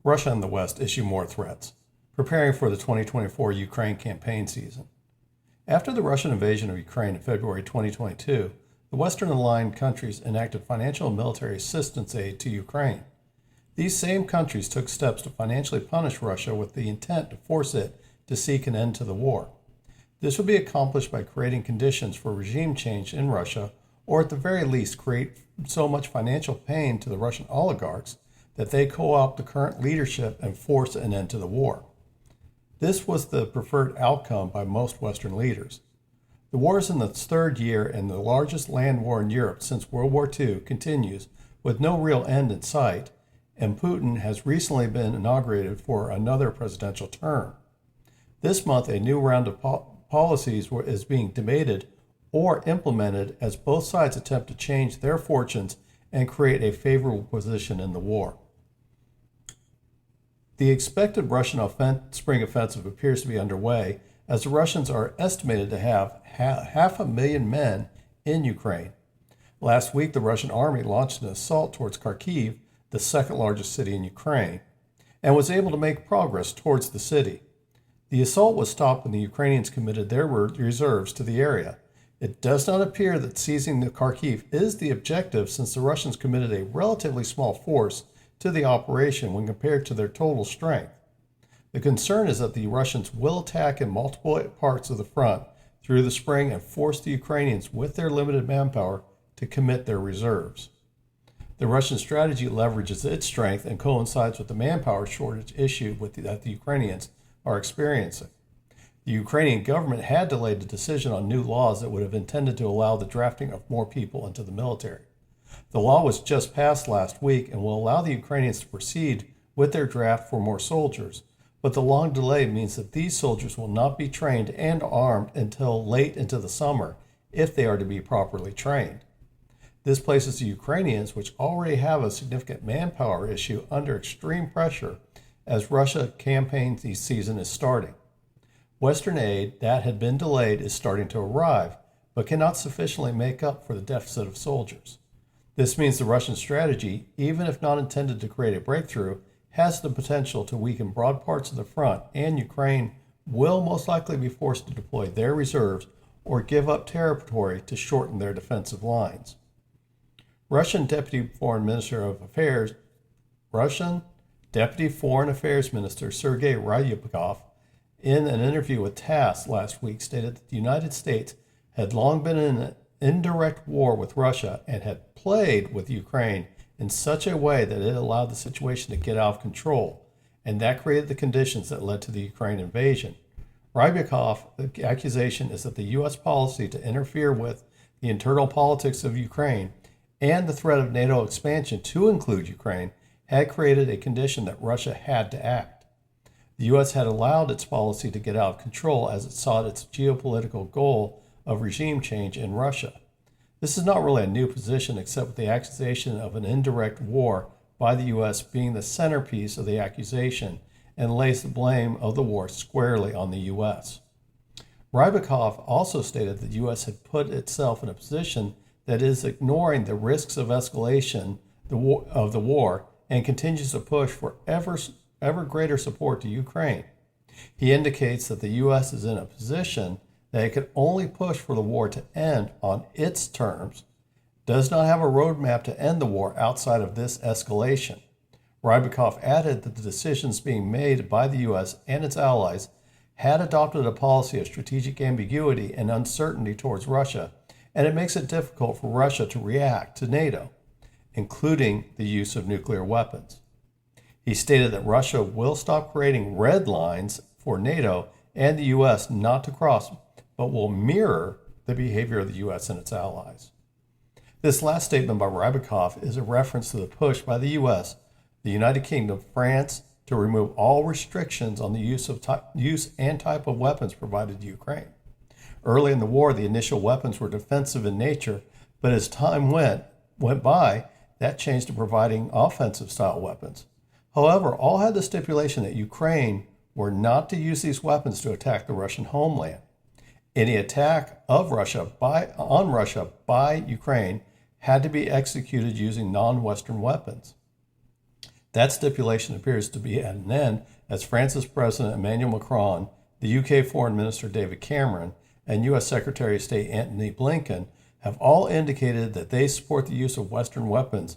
Russia and the West issue more threats, preparing for the 2024 Ukraine campaign season. After the Russian invasion of Ukraine in February 2022, the Western-aligned countries enacted financial and military assistance aid to Ukraine. These same countries took steps to financially punish Russia with the intent to force it to seek an end to the war. This would be accomplished by creating conditions for regime change in Russia, or at the very least create so much financial pain to the Russian oligarchs that they co-opt the current leadership and force an end to the war. This was the preferred outcome by most Western leaders. The war is in its third year, and the largest land war in Europe since World War II continues with no real end in sight, and Putin has recently been inaugurated for another presidential term. This month, a new round of policies is being debated or implemented as both sides attempt to change their fortunes and create a favorable position in the war. The expected Russian spring offensive appears to be underway, as the Russians are estimated to have 500,000 men in Ukraine. Last week, the Russian army launched an assault towards Kharkiv, the second largest city in Ukraine, and was able to make progress towards the city. The assault was stopped when the Ukrainians committed their reserves to the area. It does not appear that seizing the Kharkiv is the objective, since the Russians committed a relatively small force to the operation when compared to their total strength. The concern is that the Russians will attack in multiple parts of the front through the spring and force the Ukrainians, with their limited manpower, to commit their reserves. The Russian strategy leverages its strength and coincides with the manpower shortage issue that the Ukrainians are experiencing. The Ukrainian government had delayed the decision on new laws that would have intended to allow the drafting of more people into the military. The law was just passed last week and will allow the Ukrainians to proceed with their draft for more soldiers, but the long delay means that these soldiers will not be trained and armed until late into the summer if they are to be properly trained. This places the Ukrainians, which already have a significant manpower issue, under extreme pressure as Russia campaign season is starting. Western aid that had been delayed is starting to arrive, but cannot sufficiently make up for the deficit of soldiers. This means the Russian strategy, even if not intended to create a breakthrough, has the potential to weaken broad parts of the front, and Ukraine will most likely be forced to deploy their reserves or give up territory to shorten their defensive lines. Russian Deputy Foreign Affairs Minister Sergei Ryabkov, in an interview with TASS last week, stated that the United States had long been in an indirect war with Russia and had played with Ukraine in such a way that it allowed the situation to get out of control, and that created the conditions that led to the Ukraine invasion. Ryabkov's accusation is that the U.S. policy to interfere with the internal politics of Ukraine and the threat of NATO expansion to include Ukraine had created a condition that Russia had to act. The U.S. had allowed its policy to get out of control as it sought its geopolitical goal of regime change in Russia. This is not really a new position, except with the accusation of an indirect war by the U.S. being the centerpiece of the accusation, and lays the blame of the war squarely on the U.S. Rybakov also stated that the U.S. had put itself in a position that is ignoring the risks of escalation of the war and continues to push for ever greater support to Ukraine. He indicates that the U.S. is in a position that it could only push for the war to end on its terms, does not have a roadmap to end the war outside of this escalation. Rybakov added that the decisions being made by the U.S. and its allies had adopted a policy of strategic ambiguity and uncertainty towards Russia, and it makes it difficult for Russia to react to NATO, including the use of nuclear weapons. He stated that Russia will stop creating red lines for NATO and the U.S. not to cross, but will mirror the behavior of the U.S. and its allies. This last statement by Rybakov is a reference to the push by the U.S., the United Kingdom, France, to remove all restrictions on the use and type of weapons provided to Ukraine. Early in the war, the initial weapons were defensive in nature, but as time went by, that changed to providing offensive-style weapons. However, all had the stipulation that Ukraine were not to use these weapons to attack the Russian homeland. Any attack of Russia by Ukraine had to be executed using non-Western weapons. That stipulation appears to be at an end as France's President Emmanuel Macron, the UK Foreign Minister David Cameron, and U.S. Secretary of State Antony Blinken have all indicated that they support the use of Western weapons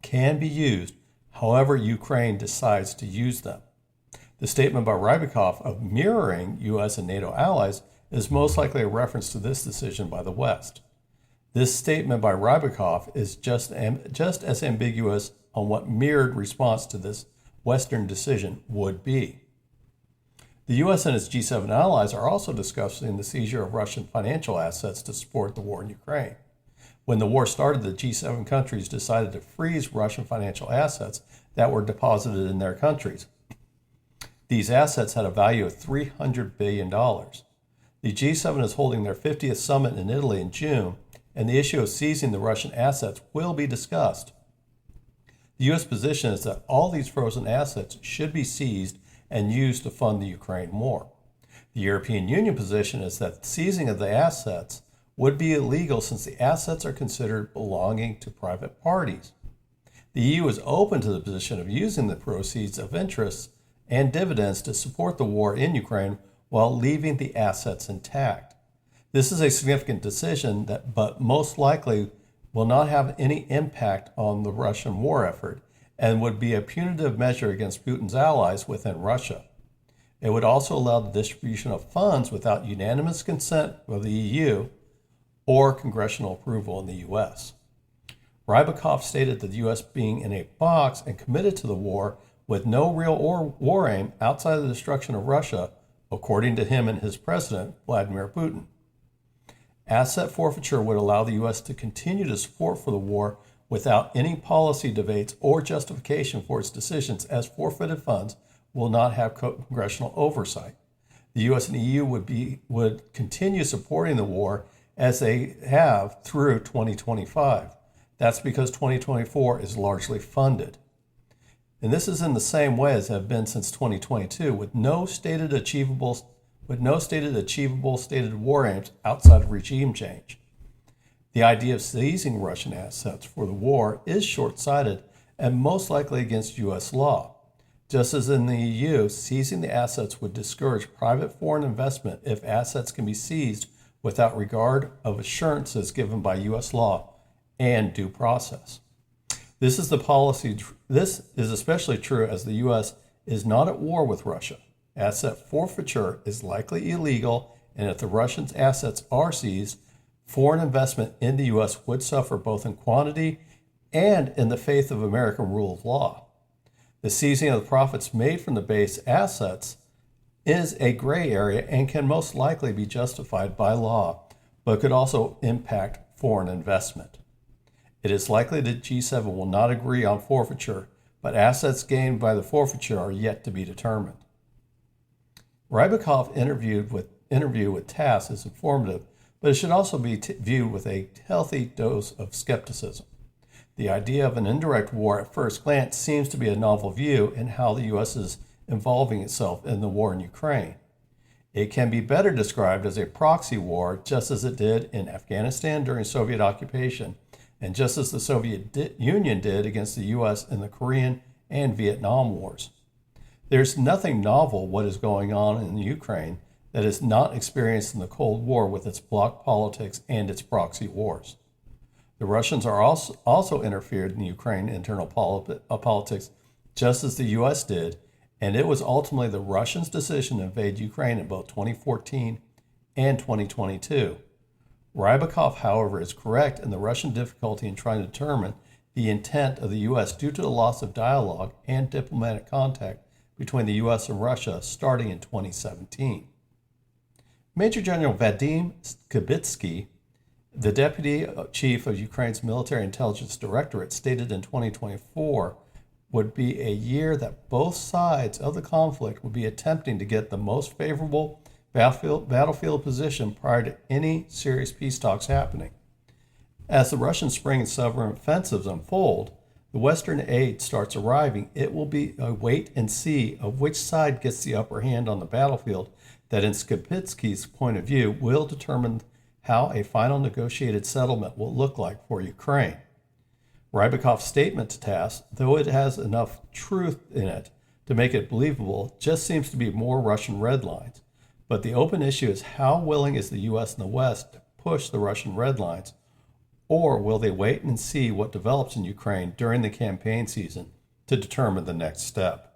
can be used however Ukraine decides to use them. The statement by Rybakov of mirroring U.S. and NATO allies is most likely a reference to this decision by the West. This statement by Rybakov is just as ambiguous on what mirrored response to this Western decision would be. The U.S. and its G7 allies are also discussing the seizure of Russian financial assets to support the war in Ukraine. When the war started, the G7 countries decided to freeze Russian financial assets that were deposited in their countries. These assets had a value of $300 billion. The G7 is holding their 50th summit in Italy in June, and the issue of seizing the Russian assets will be discussed. The U.S. position is that all these frozen assets should be seized and used to fund the Ukraine war. The European Union position is that the seizing of the assets would be illegal since the assets are considered belonging to private parties. The EU is open to the position of using the proceeds of interests and dividends to support the war in Ukraine while leaving the assets intact. This is a significant decision but most likely will not have any impact on the Russian war effort and would be a punitive measure against Putin's allies within Russia. It would also allow the distribution of funds without unanimous consent of the EU or congressional approval in the U.S. Rybakov stated that the U.S. being in a box and committed to the war with no real war aim outside of the destruction of Russia, according to him and his president, Vladimir Putin. Asset forfeiture would allow the U.S. to continue to support for the war without any policy debates or justification for its decisions, as forfeited funds will not have congressional oversight. The U.S. and EU would continue supporting the war as they have through 2025. That's because 2024 is largely funded. And this is in the same way as have been since 2022, with no stated achievable stated war aims outside of regime change. The idea of seizing Russian assets for the war is short-sighted and most likely against U.S. law. Just as in the EU, seizing the assets would discourage private foreign investment if assets can be seized without regard of assurances given by U.S. law and due process. This is especially true as the U.S. is not at war with Russia. Asset forfeiture is likely illegal, and if the Russians' assets are seized, foreign investment in the U.S. would suffer both in quantity and in the faith of American rule of law. The seizing of the profits made from the base assets is a gray area and can most likely be justified by law, but could also impact foreign investment. It is likely that G7 will not agree on forfeiture, but assets gained by the forfeiture are yet to be determined. Rybakov's interview with TASS is informative, but it should also be viewed with a healthy dose of skepticism. The idea of an indirect war at first glance seems to be a novel view in how the U.S. is involving itself in the war in Ukraine. It can be better described as a proxy war, just as it did in Afghanistan during Soviet occupation, and just as the Soviet Union did against the U.S. in the Korean and Vietnam wars. There's nothing novel what is going on in Ukraine that is not experienced in the Cold War with its bloc politics and its proxy wars. The Russians are also interfered in Ukraine internal politics, just as the U.S. did, and it was ultimately the Russians' decision to invade Ukraine in both 2014 and 2022. Rybakov, however, is correct in the Russian difficulty in trying to determine the intent of the U.S. due to the loss of dialogue and diplomatic contact between the U.S. and Russia starting in 2017. Major General Vadim Skibitsky, the Deputy Chief of Ukraine's Military Intelligence Directorate, stated in 2024 would be a year that both sides of the conflict would be attempting to get the most favorable battlefield position prior to any serious peace talks happening. As the Russian spring and summer offensives unfold, the Western aid starts arriving, it will be a wait and see of which side gets the upper hand on the battlefield that, in Skibitsky's point of view, will determine how a final negotiated settlement will look like for Ukraine. Rybakov's statement to TASS, though it has enough truth in it to make it believable, just seems to be more Russian red lines. But the open issue is how willing is the U.S. and the West to push the Russian red lines, or will they wait and see what develops in Ukraine during the campaign season to determine the next step?